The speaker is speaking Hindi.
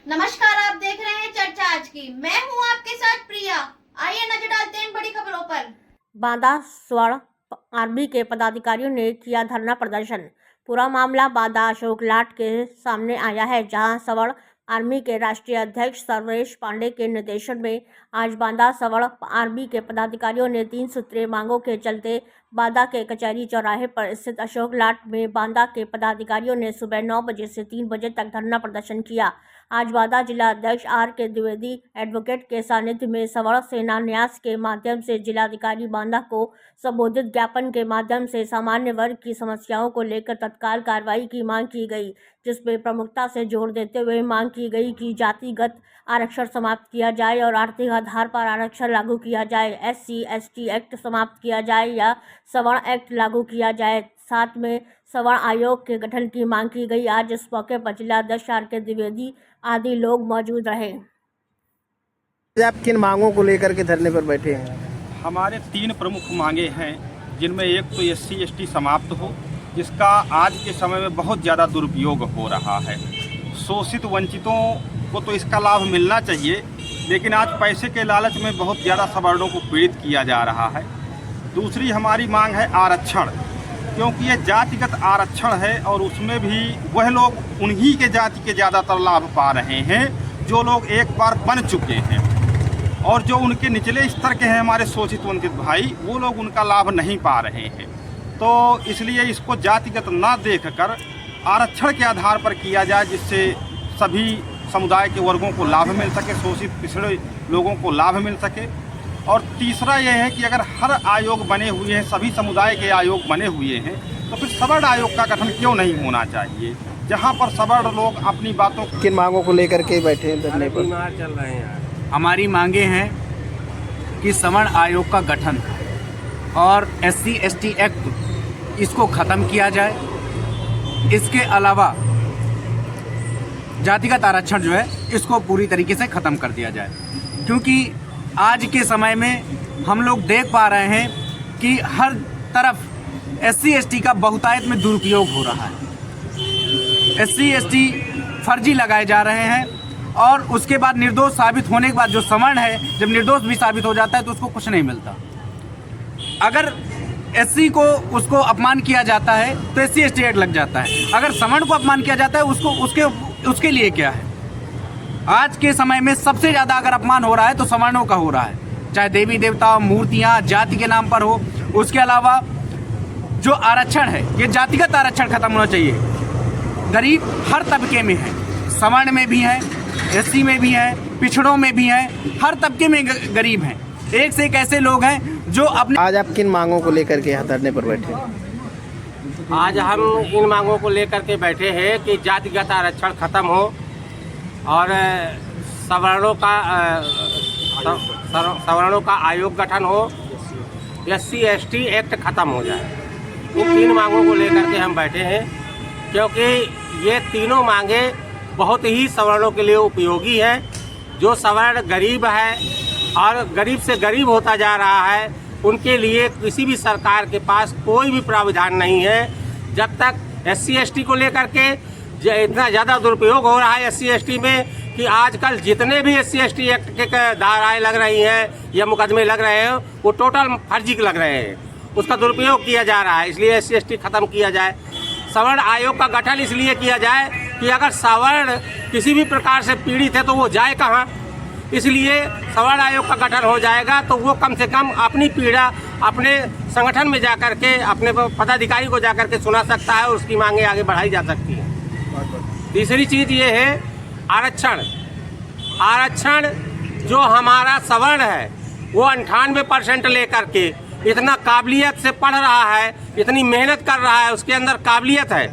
नमस्कार, आप देख रहे हैं चर्चा आज की। मैं हूं आपके साथ प्रिया। आइए नजर डालते हैं बड़ी खबरों पर। बांदा स्वर्ण आर्मी के पदाधिकारियों ने किया धरना प्रदर्शन। पूरा मामला बांदा अशोक लाट के सामने आया है, जहां स्वर्ण आर्मी के राष्ट्रीय अध्यक्ष सर्वेश पांडे के निर्देशन में आज बांदा स्वर्ण आर्मी के पदाधिकारियों ने 3 सूत्रीय मांगों के चलते बांदा के कचहरी चौराहे पर स्थित अशोक लाट में बांदा के पदाधिकारियों ने सुबह 9 बजे से 3 बजे तक धरना प्रदर्शन किया। आज बांदा जिला अध्यक्ष R.K. द्विवेदी एडवोकेट के सानिध्य में स्वर्ण सेना न्यास के माध्यम से जिलाधिकारी बांदा को संबोधित ज्ञापन के माध्यम से सामान्य वर्ग की समस्याओं को लेकर तत्काल कार्रवाई की मांग की गई, जिसमें प्रमुखता से जोर देते हुए मांग की गई कि जातिगत आरक्षण समाप्त किया जाए और आर्थिक आधार पर आरक्षण लागू किया जाए, SC/ST एक्ट समाप्त किया जाए या स्वर्ण एक्ट लागू किया जाए। साथ में स्वर्ण आयोग के गठन की मांग की गई। आज इस मौके पर जिला अध्यक्ष R.K. द्विवेदी आदि लोग मौजूद रहे। आप किन मांगों को लेकर के धरने पर बैठे हैं? हमारे 3 प्रमुख मांगे हैं, जिनमें एक तो SC/ST समाप्त हो, जिसका आज के समय में बहुत ज़्यादा दुरुपयोग हो रहा है। शोषित वंचितों को तो इसका लाभ मिलना चाहिए, लेकिन आज पैसे के लालच में बहुत ज़्यादा सवर्णों को पीड़ित किया जा रहा है। दूसरी हमारी मांग है आरक्षण, क्योंकि ये जातिगत आरक्षण है और उसमें भी वह लोग उन्हीं के जाति के ज़्यादातर लाभ पा रहे हैं जो लोग एक बार बन चुके हैं, और जो उनके निचले स्तर के हैं हमारे शोषित वंचित भाई, वो लोग उनका लाभ नहीं पा रहे हैं। तो इसलिए इसको जातिगत ना देखकर आरक्षण के आधार पर किया जाए, जिससे सभी समुदाय के वर्गों को लाभ मिल सके, शोषित पिछड़े लोगों को लाभ मिल सके। और तीसरा यह है कि अगर हर आयोग बने हुए हैं, सभी समुदाय के आयोग बने हुए हैं, तो फिर सवर्ण आयोग का गठन क्यों नहीं होना चाहिए, जहां पर सवर्ण लोग अपनी बातों किन मांगों को लेकर के बैठे हैं धरने पर? चल रहे हैं। हमारी मांगे हैं कि सवर्ण आयोग का गठन और SC/ST एक्ट इसको ख़त्म किया जाए। इसके अलावा जातिगत आरक्षण जो है इसको पूरी तरीके से ख़त्म कर दिया जाए, क्योंकि आज के समय में हम लोग देख पा रहे हैं कि हर तरफ SC/ST का बहुतायत में दुरुपयोग हो रहा है। SC/ST फर्जी लगाए जा रहे हैं और उसके बाद निर्दोष साबित होने के बाद जो सवर्ण है, जब निर्दोष भी साबित हो जाता है तो उसको कुछ नहीं मिलता। अगर SC को उसको अपमान किया जाता है तो SC/ST एक्ट लग जाता है। अगर सवर्ण को अपमान किया जाता है उसके लिए क्या है? आज के समय में सबसे ज़्यादा अगर अपमान हो रहा है तो सवर्णों का हो रहा है, चाहे देवी देवता, मूर्तियाँ जाति के नाम पर हो। उसके अलावा जो आरक्षण है, ये जातिगत आरक्षण खत्म होना चाहिए। गरीब हर तबके में है, सवर्ण में भी है, SC में भी है, पिछड़ों में भी है, हर तबके में गरीब हैं। एक से एक ऐसे लोग हैं जो अपने। आज आप किन मांगों को लेकर के यहाँ धरने पर बैठे हैं? आज हम इन मांगों को लेकर के बैठे हैं कि जातिगत आरक्षण खत्म हो और सवर्णों का आयोग गठन हो, SC/ST एक्ट खत्म हो जाए। इन 3 मांगों को लेकर के हम बैठे हैं, क्योंकि ये तीनों मांगे बहुत ही सवर्णों के लिए उपयोगी हैं। जो सवर्ण गरीब है और गरीब से गरीब होता जा रहा है, उनके लिए किसी भी सरकार के पास कोई भी प्रावधान नहीं है। जब तक SC/ST को लेकर के इतना ज़्यादा दुरुपयोग हो रहा है SC/ST में कि आजकल जितने भी SC/ST एक्ट के धाराएँ लग रही हैं या मुकदमे लग रहे हैं, वो टोटल फर्जी लग रहे हैं, उसका दुरुपयोग किया जा रहा है। इसलिए SC/ST खत्म किया जाए। सवर्ण आयोग का गठन इसलिए किया जाए कि अगर सवर्ण किसी भी प्रकार से पीड़ित है तो वो जाए कहाँ। इसलिए सवर्ण आयोग का गठन हो जाएगा तो वो कम से कम अपनी पीड़ा अपने संगठन में जाकर के, अपने पदाधिकारी को जाकर के सुना सकता है और उसकी मांगे आगे बढ़ाई जा सकती है। तीसरी चीज़ ये है आरक्षण। आरक्षण जो हमारा सवर्ण है वो 98% लेकर के इतना काबिलियत से पढ़ रहा है, इतनी मेहनत कर रहा है, उसके अंदर काबिलियत है।